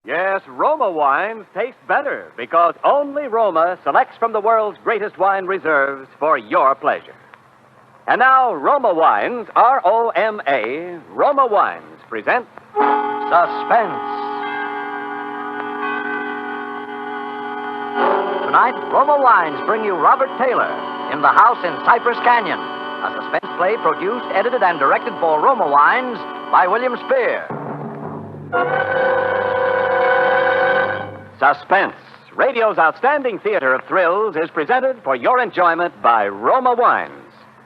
Yes, Roma wines taste better because only Roma selects from the world's greatest wine reserves for your pleasure. And now, Roma Wines, R-O-M-A, Roma Wines present Suspense. Tonight, Roma Wines bring you Robert Taylor in The House in Cypress Canyon, a suspense play produced, edited, and directed for Roma Wines by William Spear. Suspense, radio's outstanding theater of thrills, is presented for your enjoyment by Roma Wines.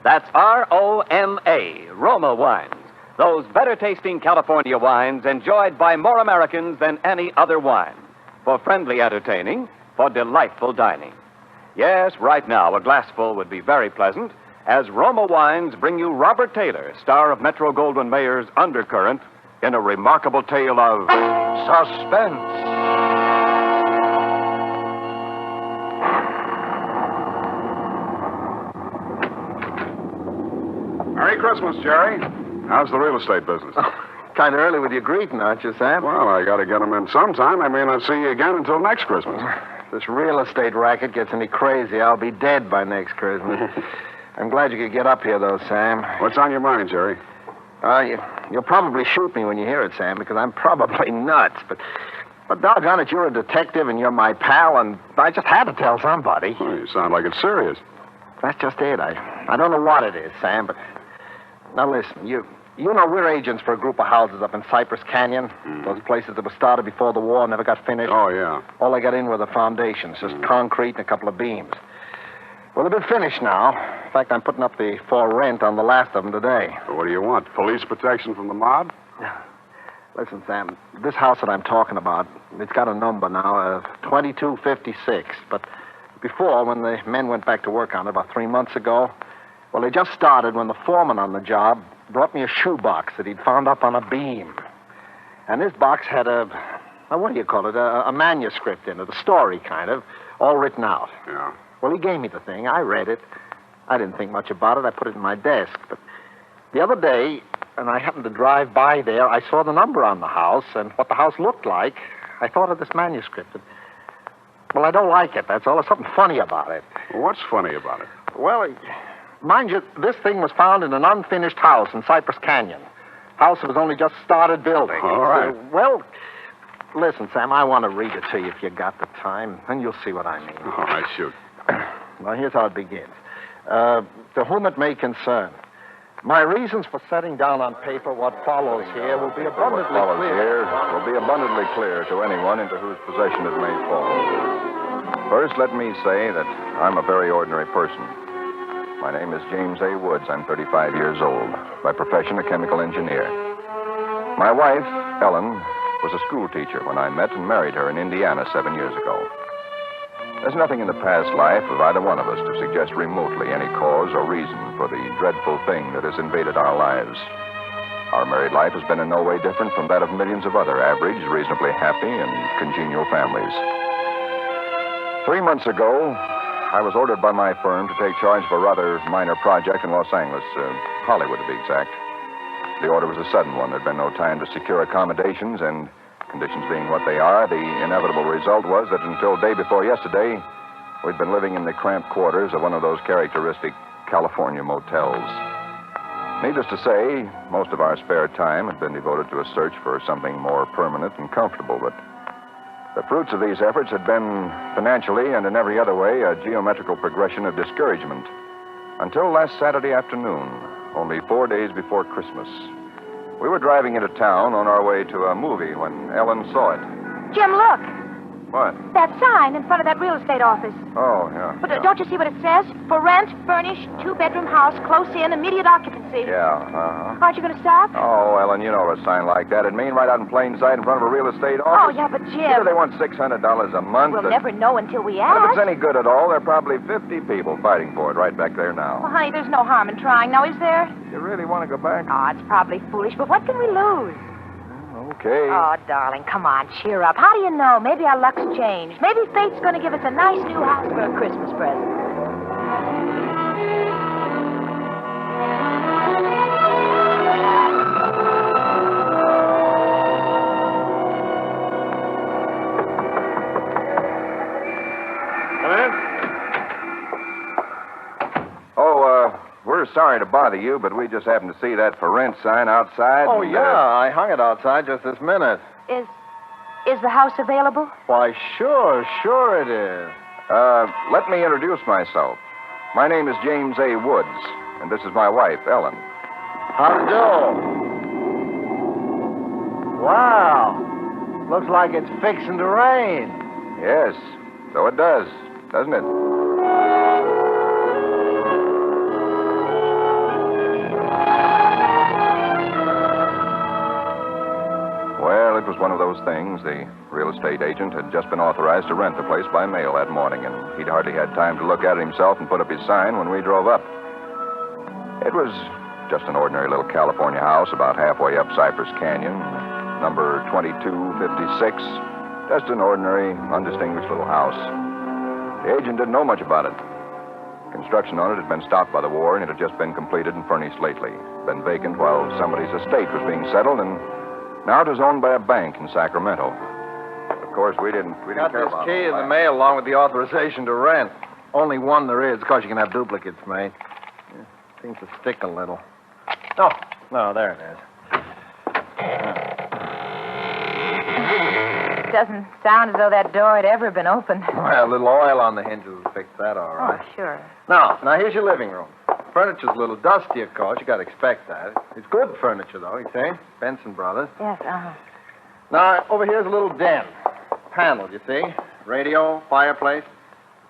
That's R-O-M-A, Roma Wines. Those better-tasting California wines enjoyed by more Americans than any other wine. For friendly entertaining, for delightful dining. Yes, right now, a glassful would be very pleasant, as Roma Wines bring you Robert Taylor, star of Metro-Goldwyn-Mayer's Undercurrent, in a remarkable tale of suspense. Merry Christmas, Jerry. How's the real estate business? Kind of early with your greeting, aren't you, Sam? Well, I got to get them in sometime. I may not see you again until next Christmas. If this real estate racket gets any crazy, I'll be dead by next Christmas. I'm glad you could get up here, though, Sam. What's on your mind, Jerry? You'll probably shoot me when you hear it, Sam, because I'm probably nuts. But doggone it, you're a detective and you're my pal, and I just had to tell somebody. Well, you sound like it's serious. That's just it. I don't know what it is, Sam, but... Now, listen, you know we're agents for a group of houses up in Cypress Canyon. Those places that were started before the war, never got finished. Oh, yeah. All they got in were the foundations, just concrete and a couple of beams. Well, they've been finished now. In fact, I'm putting up the for rent on the last of them today. So what do you want? Police protection from the mob? Listen, Sam, this house that I'm talking about, it's got a number now, 2256. But before, when the men went back to work on it about 3 months ago, well, they just started when the foreman on the job brought me a shoebox that he'd found up on a beam. And this box had what do you call it, a manuscript in it, a story kind of, all written out. Yeah. Well, he gave me the thing. I read it. I didn't think much about it. I put it in my desk. But the other day, and I happened to drive by there, I saw the number on the house and what the house looked like. I thought of this manuscript. Well, I don't like it, that's all. There's something funny about it. Well, what's funny about it? Well, mind you, this thing was found in an unfinished house in Cypress Canyon. House that was only just started building. All right. Well, listen, Sam, I want to read it to you if you got the time, and you'll see what I mean. All right, shoot. Well, here's how it begins. To whom it may concern, my reasons for setting down on paper what follows here will be abundantly clear. Will be abundantly clear to anyone into whose possession it may fall. First, let me say that I'm a very ordinary person. My name is James A. Woods. I'm 35 years old. By profession, a chemical engineer. My wife, Ellen, was a school teacher when I met and married her in Indiana 7 years ago. There's nothing in the past life of either one of us to suggest remotely any cause or reason for the dreadful thing that has invaded our lives. Our married life has been in no way different from that of millions of other average, reasonably happy, and congenial families. 3 months ago, I was ordered by my firm to take charge of a rather minor project in Los Angeles, Hollywood to be exact. The order was a sudden one. There'd been no time to secure accommodations, and conditions being what they are, the inevitable result was that until day before yesterday, we'd been living in the cramped quarters of one of those characteristic California motels. Needless to say, most of our spare time had been devoted to a search for something more permanent and comfortable, but the fruits of these efforts had been, financially and in every other way, a geometrical progression of discouragement. Until last Saturday afternoon, only 4 days before Christmas. We were driving into town on our way to a movie when Ellen saw it. Jim, look. What? That sign in front of that real estate office. Oh, yeah. But don't you see what it says? For rent, furnished, 2-bedroom house, close in, immediate occupancy. Yeah, uh-huh. Aren't you going to stop? Oh, Ellen, you know a sign like that. It'd mean right out in plain sight in front of a real estate Oh, office. yeah, but Jim... Here they want $600 a month. We'll never know until we And if ask. it's any good at all, there are probably 50 people fighting for it right back there now. Well, honey, there's no harm in trying now, is there? You really want to go back? Oh, it's probably foolish, but what can we lose? Okay. Oh, darling, come on, cheer up. How do you know? Maybe our luck's changed. Maybe fate's going to give us a nice new house for a Christmas present. sorry to bother you, but we just happened to see that for rent sign outside. Oh, and, yeah. I hung it outside just this minute. Is the house available? Why, sure it is. Let me introduce myself. My name is James A. Woods, and this is my wife, Ellen. How'd it do? Wow. Looks like it's fixing to rain. Yes, so it does, doesn't it? Well, it was one of those things. The real estate agent had just been authorized to rent the place by mail that morning, and he'd hardly had time to look at it himself and put up his sign when we drove up. It was just an ordinary little California house about halfway up Cypress Canyon, number 2256. Just an ordinary, undistinguished little house. The agent didn't know much about it. Construction on it had been stopped by the war, and it had just been completed and furnished lately. Been vacant while somebody's estate was being settled, and now it was owned by a bank in Sacramento. Of course, we didn't Got care this about key all in the that. mail along with the authorization to rent. Only one there is. Of course, you can have duplicates made. Seems to stick a little. Oh, no, there it is. Doesn't sound as though that door had ever been opened. Well, a little oil on the hinges will fix that all right. Oh, sure. Now, here's your living room. Furniture's a little dusty, of course. You got to expect that. It's good furniture, though, you see? Benson Brothers. Yes, Now, over here's a little den. Panel, you see? Radio, fireplace.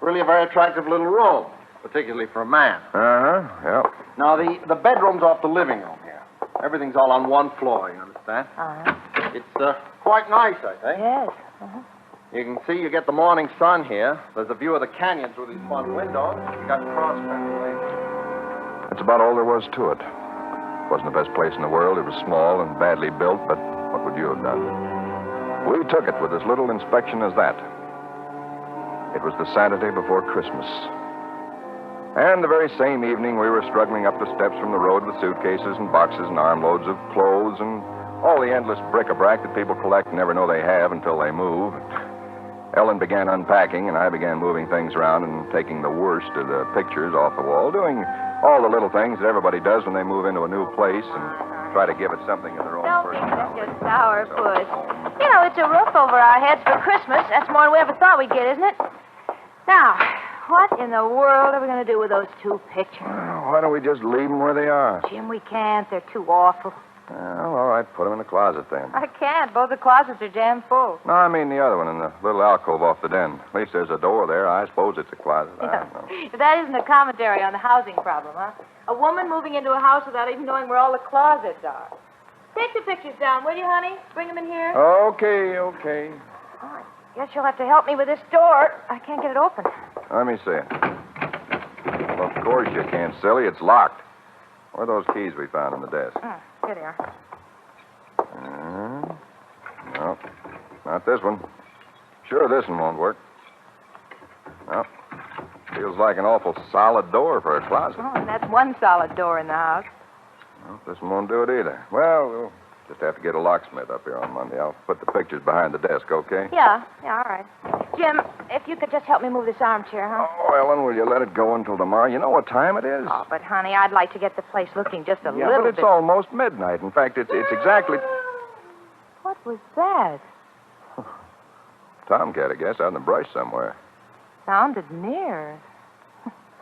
Really a very attractive little room, particularly for a man. Yep. Now, the bedroom's off the living room here. Everything's all on one floor, you understand? It's quite nice, I think. Yes. You can see you get the morning sun here. There's a view of the canyon through these front windows. You got cross ventilation. That's about all there was to it. It wasn't the best place in the world. It was small and badly built, but what would you have done? We took it with as little inspection as that. It was the Saturday before Christmas. And the very same evening, we were struggling up the steps from the road with suitcases and boxes and armloads of clothes and all the endless bric-a-brac that people collect and never know they have until they move. Ellen began unpacking, and I began moving things around and taking the worst of the pictures off the wall, doing all the little things that everybody does when they move into a new place and try to give it something of their own Don't be personality. such a sourpuss. You know, it's a roof over our heads for Christmas. That's more than we ever thought we'd get, isn't it? Now, what in the world are we going to do with those two pictures? Well, why don't we just leave them where they are? Jim, we can't. They're too awful. Well, all right, put them in the closet then. I can't. Both the closets are jammed full. No, I mean the other one in the little alcove off the den. At least there's a door there. I suppose it's a closet. I don't know. But that isn't a commentary on the housing problem, huh? A woman moving into a house without even knowing where all the closets are. Take the pictures down, will you, honey? Bring them in here. Okay. Oh, I guess you'll have to help me with this door. I can't get it open. Let me see it. Well, of course you can't, silly. It's locked. Where are those keys we found on the desk? Here they are. No, not this one. Sure, this one won't work. No. Feels like an awful solid door for a closet. Oh, and that's one solid door in the house. Well, this one won't do it either. Well, we'll just have to get a locksmith up here on Monday. I'll put the pictures behind the desk, okay? Yeah, all right. Jim, if you could just help me move this armchair, huh? Oh, Ellen, will you let it go until tomorrow? You know what time it is? Oh, but, honey, I'd like to get the place looking just a yeah, little but it's bit. almost midnight. In fact, it's exactly... What was that? Tomcat, I guess, out in the brush somewhere. Sounded near.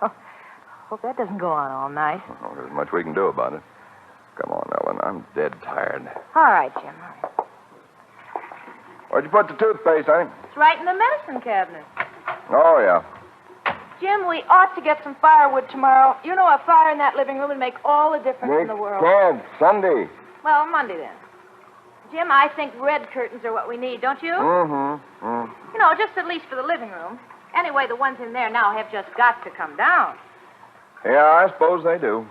Hope that doesn't go on all night. Oh, there's much we can do about it. Come on, Ellen. I'm dead tired. All right, Jim. All right. Where'd you put the toothpaste, honey? It's right in the medicine cabinet. Oh, yeah. Jim, we ought to get some firewood tomorrow. You know, a fire in that living room would make all the difference in the world. Can't. Sunday. Well, Monday then. Jim, I think red curtains are what we need, don't you? You know, just at least for the living room. Anyway, the ones in there now have just got to come down. Yeah, I suppose they do.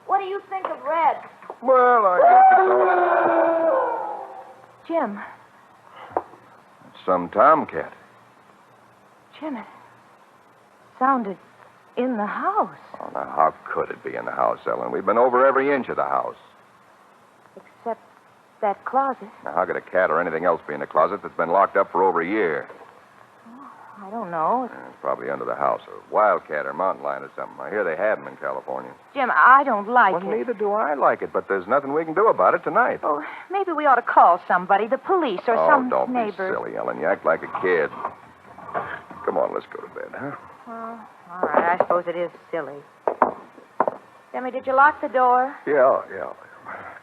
What do you think of red? Well, I guess it's all... Jim. It's some tomcat. Jim, it sounded in the house. Oh, now, how could it be in the house, Ellen? We've been over every inch of the house. Except that closet. Now, how could a cat or anything else be in a closet that's been locked up for over a year? I don't know. It's probably under the house, a wildcat or mountain lion or something. I hear they have them in California. Jim, I don't like Well, it. neither do I like it, but there's nothing we can do about it tonight. Oh, maybe we ought to call somebody, the police or some don't neighbor. be silly, Ellen. You act like a kid. Come on, let's go to bed, huh? Well, all right, I suppose it is silly. Jimmy, did you lock the door? Yeah.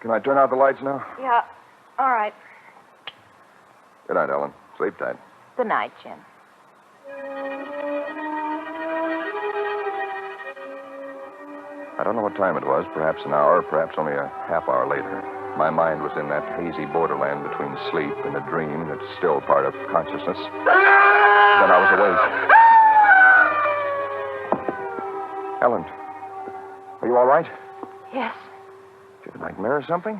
Can I turn out the lights now? Yeah. All right. Good night, Ellen. Sleep tight. Good night, Jim. I don't know what time it was, perhaps an hour, perhaps only a half hour later. My mind was in that hazy borderland between sleep and a dream that's still part of consciousness. Then I was awake. Ellen, are you all right? Yes. Did you have a nightmare or something?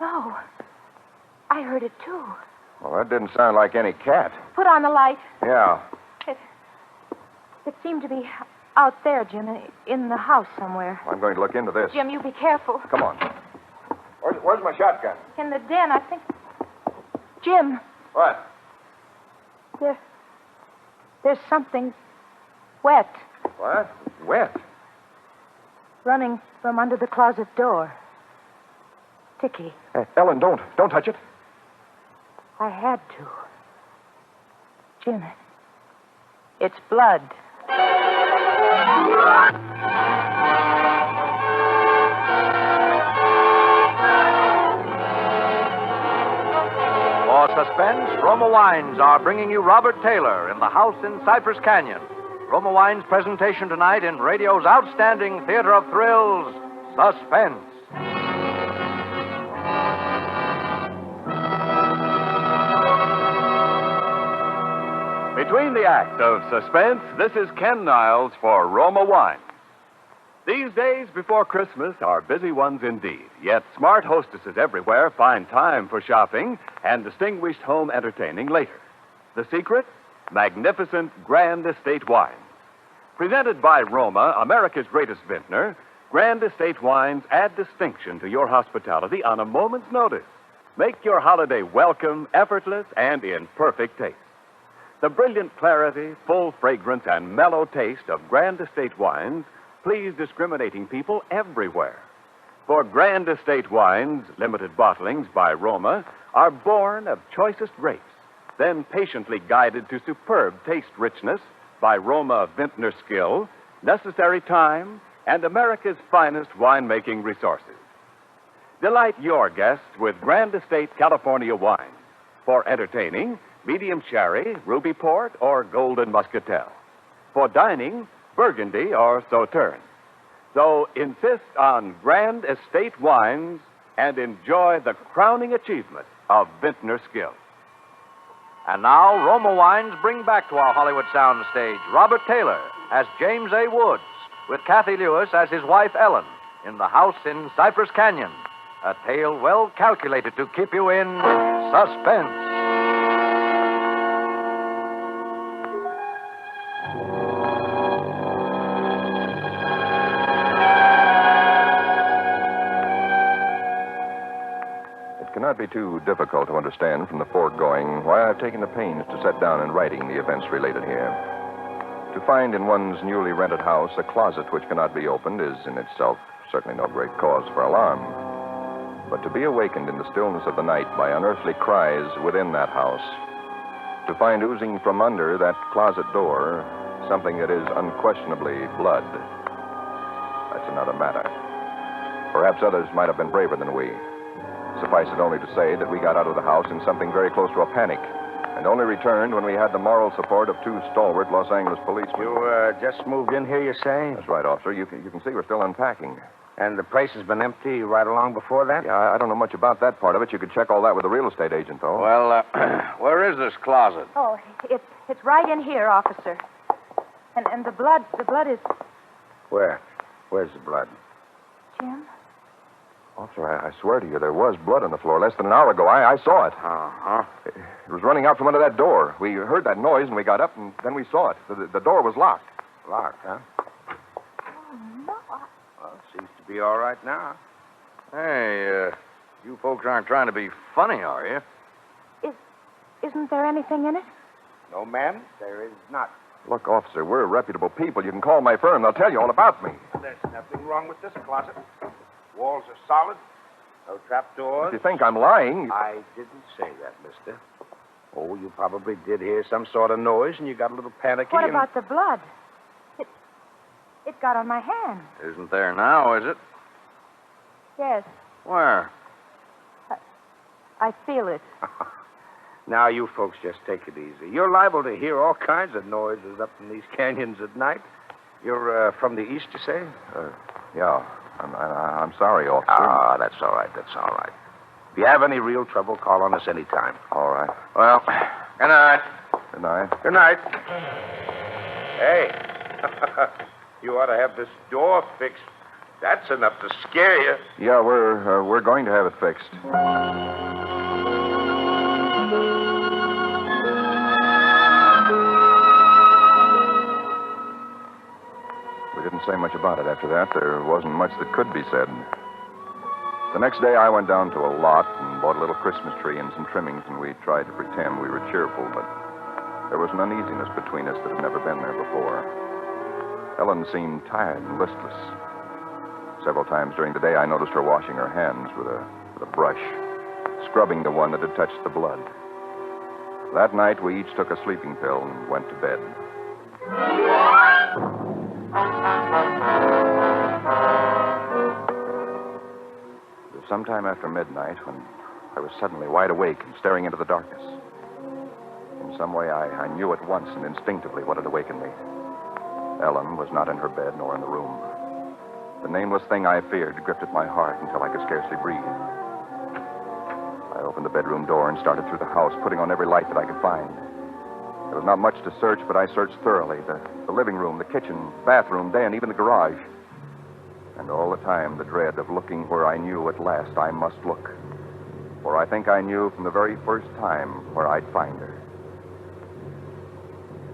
No. I heard it, too. Well, that didn't sound like any cat. Put on the light. Yeah. It seemed to be out there, Jim, in the house somewhere. I'm going to look into this. Jim, you be careful. Come on. Where's my shotgun? In the den, I think. Jim, What? there's something wet What? Wet? running from under the closet door. Ticky, Hey, Ellen, don't touch it. I had to. Jim, it's blood. For Suspense, Roma Wines are bringing you Robert Taylor in the house in Cypress Canyon. Roma Wines' presentation tonight in radio's outstanding theater of thrills, Suspense. Between the acts of Suspense, this is Ken Niles for Roma Wine. These days before Christmas are busy ones indeed, yet smart hostesses everywhere find time for shopping and distinguished home entertaining later. The secret? Magnificent Grand Estate wines. Presented by Roma, America's greatest vintner, Grand Estate wines add distinction to your hospitality on a moment's notice. Make your holiday welcome, effortless, and in perfect taste. The brilliant clarity, full fragrance, and mellow taste of Grand Estate wines please discriminating people everywhere. For Grand Estate wines, limited bottlings by Roma, are born of choicest grapes, then patiently guided to superb taste richness by Roma vintner skill, necessary time, and America's finest winemaking resources. Delight your guests with Grand Estate California wines. For entertaining, medium sherry, ruby port, or golden muscatel. For dining, Burgundy or Sauterne. So insist on Grand Estate wines and enjoy the crowning achievement of vintner skill. And now, Roma Wines bring back to our Hollywood soundstage Robert Taylor as James A. Woods, with Kathy Lewis as his wife Ellen, in the house in Cypress Canyon. A tale well calculated to keep you in suspense. It cannot be too difficult to understand from the foregoing why I've taken the pains to set down in writing the events related here. To find in one's newly rented house a closet which cannot be opened is in itself certainly no great cause for alarm. But to be awakened in the stillness of the night by unearthly cries within that house, to find oozing from under that closet door something that is unquestionably blood, that's another matter. Perhaps others might have been braver than we. Suffice it only to say that we got out of the house in something very close to a panic, and only returned when we had the moral support of two stalwart Los Angeles policemen. You just moved in here, you say? That's right, officer. You can see we're still unpacking. And the place has been empty right along before that? Yeah, I don't know much about that part of it. You could check all that with the real estate agent, though. Well, where is this closet? Oh, it's right in here, officer. And the blood is... Where? Where's the blood? Jim? Officer, I swear to you, there was blood on the floor less than an hour ago. I saw it. Uh-huh. It was running out from under that door. We heard that noise, and we got up, and then we saw it. The door was locked. Locked, huh? Oh, no. Well, it seems to be all right now. Hey, you folks aren't trying to be funny, are you? Isn't there anything in it? No, ma'am, there is not. Look, officer, we're reputable people. You can call my firm. They'll tell you all about me. There's nothing wrong with this closet. Walls are solid. No trapdoors. If you think I'm lying... I didn't say that, mister. Oh, you probably did hear some sort of noise, and you got a little panicky. What about the blood? It got on my hand. Isn't there now, is it? Yes, Where? I feel it. Now, you folks just take it easy. You're liable to hear all kinds of noises up in these canyons at night. You're from the east, you say? Yeah. I'm sorry, officer. Ah, that's all right. That's all right. If you have any real trouble, call on us anytime. All right. Well, good night. Good night. Good night. Hey, you ought to have this door fixed. That's enough to scare you. Yeah, we're going to have it fixed. We didn't say much about it after that. There wasn't much that could be said. The next day, I went down to a lot and bought a little Christmas tree and some trimmings, and we tried to pretend we were cheerful, but there was an uneasiness between us that had never been there before. Ellen seemed tired and listless. Several times during the day, I noticed her washing her hands with a brush, scrubbing the one that had touched the blood. That night, we each took a sleeping pill and went to bed. It was sometime after midnight when I was suddenly wide awake and staring into the darkness. In some way, I knew at once and instinctively what had awakened me. Ellen was not in her bed nor in the room. The nameless thing I feared gripped at my heart until I could scarcely breathe. I opened the bedroom door and started through the house, putting on every light that I could find. There was not much to search, but I searched thoroughly. The living room, the kitchen, bathroom, den, even the garage. And all the time, the dread of looking where I knew at last I must look. For I think I knew from the very first time where I'd find her.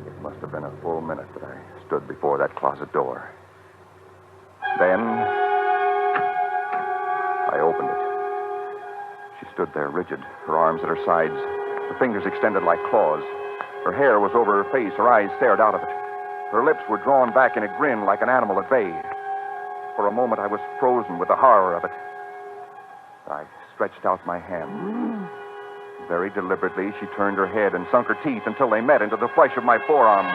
It must have been a full minute that I stood before that closet door. Then, I opened it. She stood there, rigid, her arms at her sides, her fingers extended like claws. Her hair was over her face, her eyes stared out of it. Her lips were drawn back in a grin like an animal at bay. For a moment, I was frozen with the horror of it. I stretched out my hand. Very deliberately, she turned her head and sunk her teeth until they met into the flesh of my forearm.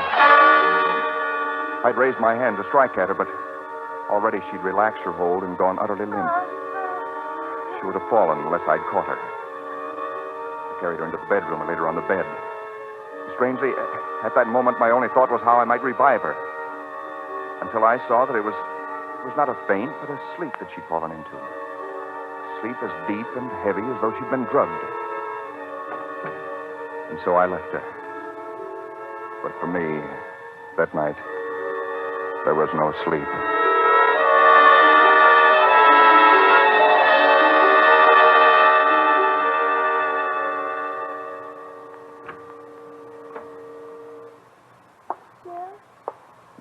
I'd raised my hand to strike at her, but already she'd relaxed her hold and gone utterly limp. She would have fallen unless I'd caught her. I carried her into the bedroom and laid her on the bed. Strangely, at that moment, my only thought was how I might revive her. Until I saw that it was not a faint, but a sleep that she'd fallen into. Sleep as deep and heavy as though she'd been drugged. And so I left her. But for me, that night, there was no sleep.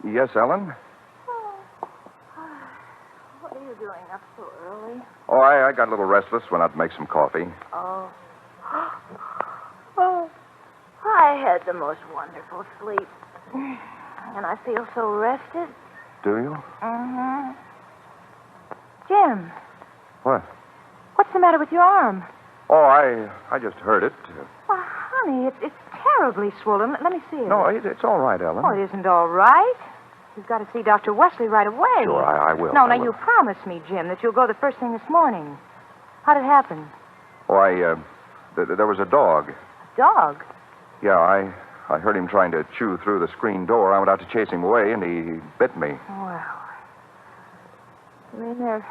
Yes, Ellen? What are you doing up so early? Oh, I got a little restless. Went out to make some coffee. Oh. Oh. I had the most wonderful sleep. And I feel so rested. Do you? Mm-hmm. Jim, What? what's the matter with your arm? Oh, I just heard it. Well, honey, it's terribly swollen. Let me see it. No, it's all right, Ellen. Oh, it isn't all right. You've got to see Dr. Wesley right away. Sure, I will. No, I now, will. you promised me, Jim, that you'll go the first thing this morning. How'd it happen? Oh, there was a dog. Dog? Yeah, I heard him trying to chew through the screen door. I went out to chase him away, and he bit me. Well, you mean there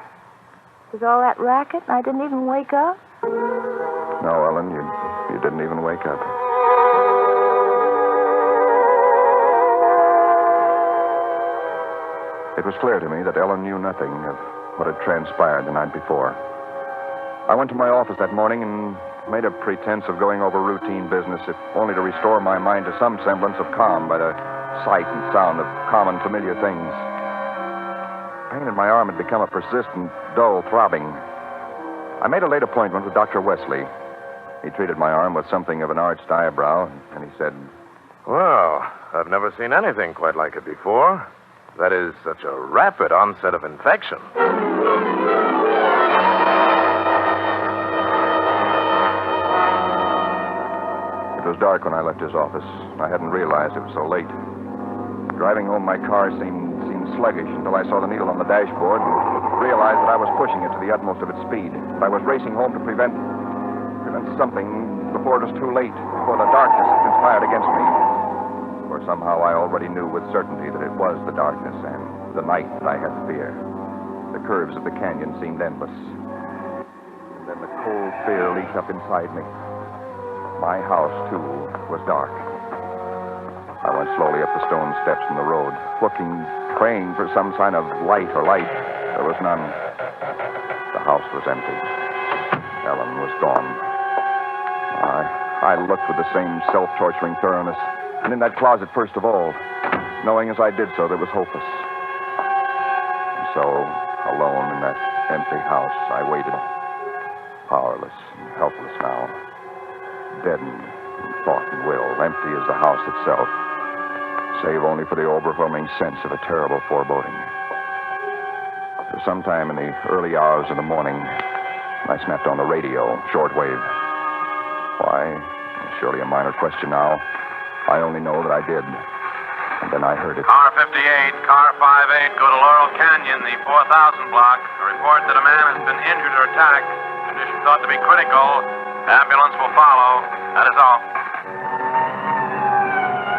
was all that racket and I didn't even wake up? No, Ellen, you didn't even wake up. It was clear to me that Ellen knew nothing of what had transpired the night before. I went to my office that morning and made a pretense of going over routine business, if only to restore my mind to some semblance of calm by the sight and sound of common, familiar things. Pain in my arm had become a persistent, dull throbbing. I made a late appointment with Dr. Wesley. He treated my arm with something of an arched eyebrow, and he said, Well, I've never seen anything quite like it before. That is, such a rapid onset of infection. It was dark when I left his office. I hadn't realized it was so late. Driving home, my car seemed sluggish until I saw the needle on the dashboard and realized that I was pushing it to the utmost of its speed. I was racing home to prevent something before it was too late, before the darkness conspired against me. For somehow I already knew with certainty that it was the darkness and the night that I had to fear. The curves of the canyon seemed endless. And then the cold fear leaped up inside me. My house, too, was dark. I went slowly up the stone steps from the road, looking, praying for some sign of light or light. There was none. The house was empty. Ellen was gone. I looked with the same self-torturing thoroughness, and in that closet first of all, knowing as I did so that it was hopeless. And so, alone in that empty house, I waited, powerless and helpless now, deadened in thought and will, empty as the house itself, save only for the overwhelming sense of a terrible foreboding. Sometime in the early hours of the morning, I snapped on the radio, shortwave. Why? Surely a minor question now. I only know that I did. And then I heard it. Car 58, car 58, go to Laurel Canyon, the 4000 block. A report that a man has been injured or attacked. Condition thought to be critical. Ambulance will follow. That is all.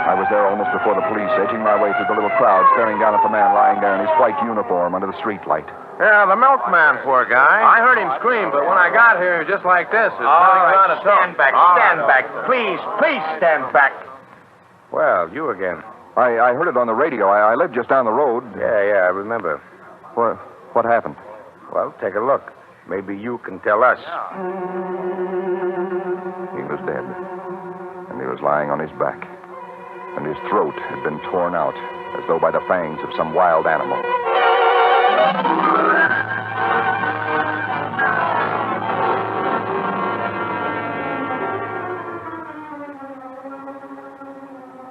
I was there almost before the police, edging my way through the little crowd, staring down at the man lying there in his white uniform under the streetlight. Yeah, the milkman, poor guy. I heard him scream, but when I got here, he was just like this. Stand back, stand back. Please stand back. Well, you again. I heard it on the radio. I live just down the road. Yeah, I remember. What happened? Well, take a look. Maybe you can tell us. He was dead. And he was lying on his back. And his throat had been torn out, as though by the fangs of some wild animal.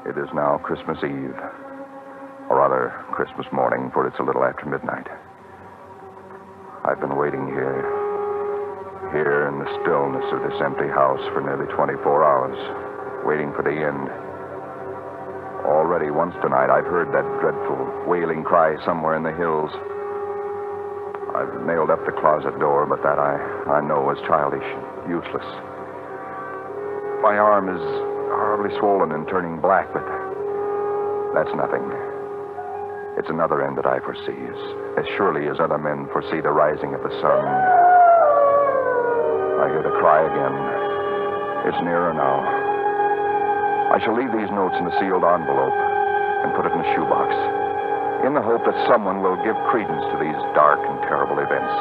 It is now Christmas Eve, or rather Christmas morning, for it's a little after midnight. I've been waiting here in the stillness of this empty house for nearly 24 hours, waiting for the end. Already once tonight I've heard that dreadful wailing cry somewhere in the hills. I've nailed up the closet door, but that I know is childish, useless. My arm is horribly swollen and turning black, but that's nothing. It's another end that I foresee, as surely as other men foresee the rising of the sun. I hear the cry again. It's nearer now. I shall leave these notes in a sealed envelope and put it in a shoebox, in the hope that someone will give credence to these dark and terrible events,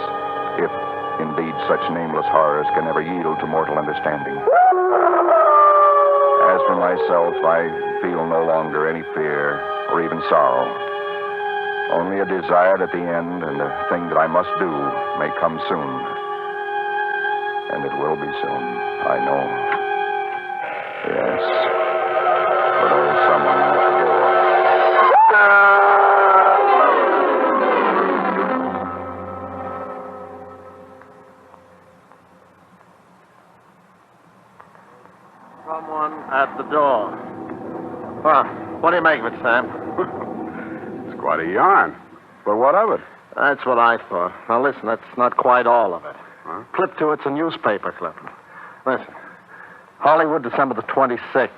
if indeed such nameless horrors can ever yield to mortal understanding. As for myself, I feel no longer any fear or even sorrow. Only a desire that the end and the thing that I must do may come soon. And it will be soon, I know. Yes. But there's someone at the door. Someone at the door. Well, what do you make of it, Sam? It's quite a yarn. But what of it? That's what I thought. Now, listen, that's not quite all of it. Huh? Clip to it's a newspaper clipping. Listen. Hollywood, December the 26th.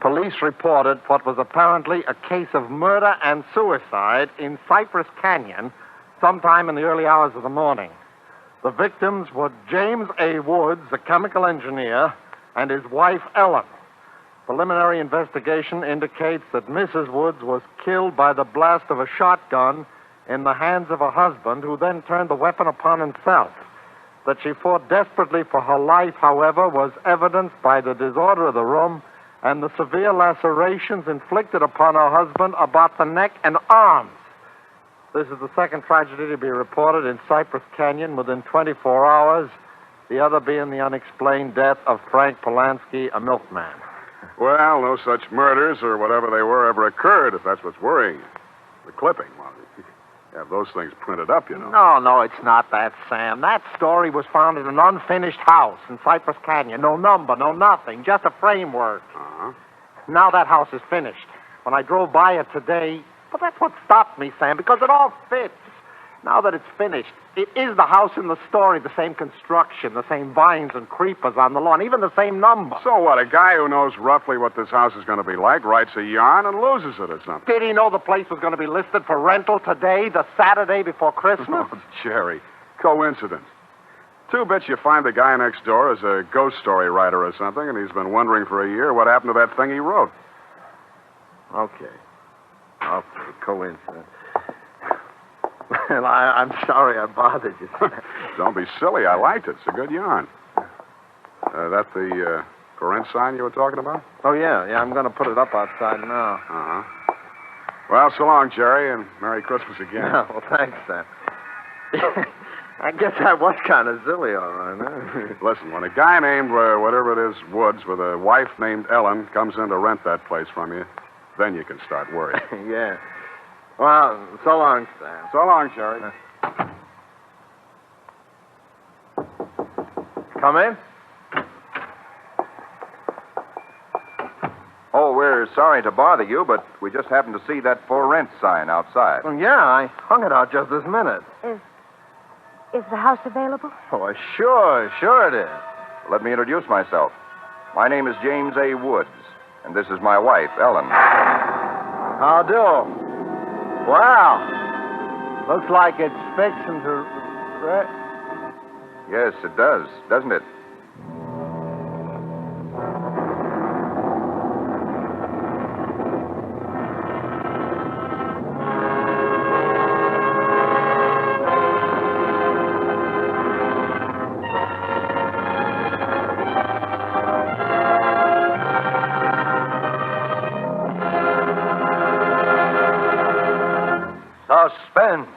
Police reported what was apparently a case of murder and suicide in Cypress Canyon sometime in the early hours of the morning. The victims were James A. Woods, a chemical engineer, and his wife, Ellen. Preliminary investigation indicates that Mrs. Woods was killed by the blast of a shotgun in the hands of her husband, who then turned the weapon upon himself. That she fought desperately for her life, however, was evidenced by the disorder of the room and the severe lacerations inflicted upon her husband about the neck and arms. This is the second tragedy to be reported in Cypress Canyon within 24 hours, the other being the unexplained death of Frank Polanski, a milkman. Well, no such murders or whatever they were ever occurred, if that's what's worrying you. The clipping, well, you have those things printed up, you know. No, it's not that, Sam. That story was found in an unfinished house in Cypress Canyon. No number, no nothing, just a framework. Uh-huh. Now that house is finished. When I drove by it today, but that's what stopped me, Sam, because it all fits. Now that it's finished, it is the house in the story, the same construction, the same vines and creepers on the lawn, even the same number. So what, a guy who knows roughly what this house is going to be like writes a yarn and loses it or something? Did he know the place was going to be listed for rental today, the Saturday before Christmas? Oh, Jerry, coincidence. Two bits you find the guy next door is a ghost story writer or something, and he's been wondering for a year what happened to that thing he wrote. Okay, coincidence. Well, I'm sorry I bothered you. Don't be silly. I liked it. It's a good yarn. That the for rent sign you were talking about? Oh, yeah, I'm going to put it up outside now. Uh-huh. Well, so long, Jerry, and Merry Christmas again. Yeah, well, thanks, Sam. I guess I was kind of silly, all right. Listen, when a guy named, whatever it is, Woods, with a wife named Ellen comes in to rent that place from you, then you can start worrying. Yeah. Well, so long, Sam. So long, Jerry. Come in. Oh, we're sorry to bother you, but we just happened to see that for rent sign outside. Well, yeah, I hung it out just this minute. Is the house available? Oh, sure it is. Let me introduce myself. My name is James A. Woods, and this is my wife, Ellen. How do? Wow. Looks like it's fixing to... Yes, it does, doesn't it? Suspense.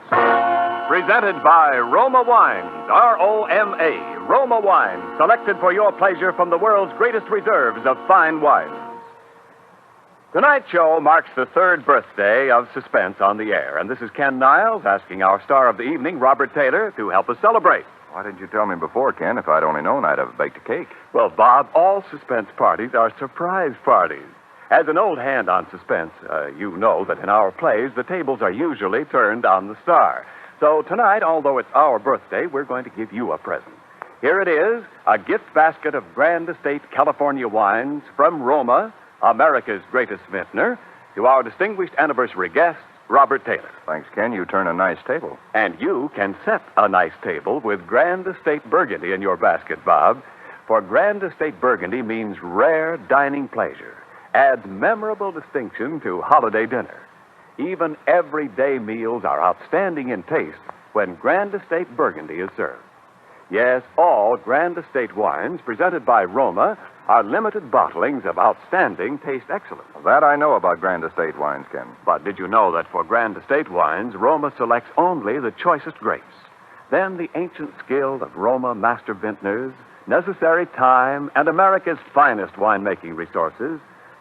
Presented by Roma Wines, R-O-M-A, Roma Wines, selected for your pleasure from the world's greatest reserves of fine wines. Tonight's show marks the third birthday of Suspense on the air, and this is Ken Niles asking our star of the evening, Robert Taylor, to help us celebrate. Why didn't you tell me before, Ken? If I'd only known, I'd have baked a cake. Well, Bob, all Suspense parties are surprise parties. As an old hand on Suspense, you know that in our plays, the tables are usually turned on the star. So tonight, although it's our birthday, we're going to give you a present. Here it is, a gift basket of Grand Estate California wines from Roma, America's greatest vintner, to our distinguished anniversary guest, Robert Taylor. Thanks, Ken. You turn a nice table. And you can set a nice table with Grand Estate Burgundy in your basket, Bob. For Grand Estate Burgundy means rare dining pleasure, adds memorable distinction to holiday dinner. Even everyday meals are outstanding in taste when Grand Estate Burgundy is served. Yes, all Grand Estate wines presented by Roma are limited bottlings of outstanding taste excellence. That I know about Grand Estate wines, Ken. But did you know that for Grand Estate wines, Roma selects only the choicest grapes? Then the ancient skill of Roma master vintners, necessary time, and America's finest winemaking resources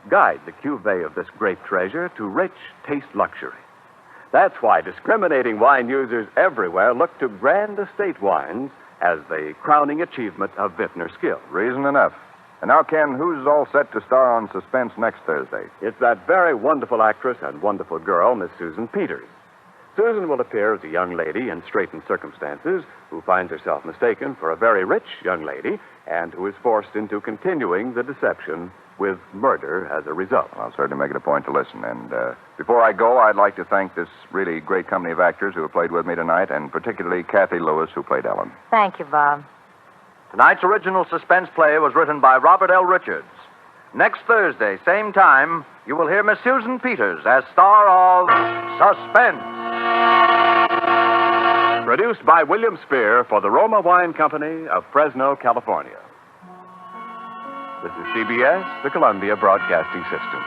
guide the cuvée of this grape treasure to rich taste luxury. That's why discriminating wine users everywhere look to Grand Estate wines as the crowning achievement of vintner skill. Reason enough. And now, Ken, who's all set to star on Suspense next Thursday? It's that very wonderful actress and wonderful girl, Miss Susan Peters. Susan will appear as a young lady in straitened circumstances who finds herself mistaken for a very rich young lady and who is forced into continuing the deception with murder as a result. I'll certainly make it a point to listen. And before I go, I'd like to thank this really great company of actors who have played with me tonight, and particularly Kathy Lewis, who played Ellen. Thank you, Bob. Tonight's original Suspense play was written by Robert L. Richards. Next Thursday, same time, you will hear Miss Susan Peters as star of Suspense. Produced by William Spear for the Roma Wine Company of Fresno, California. This is CBS, the Columbia Broadcasting System.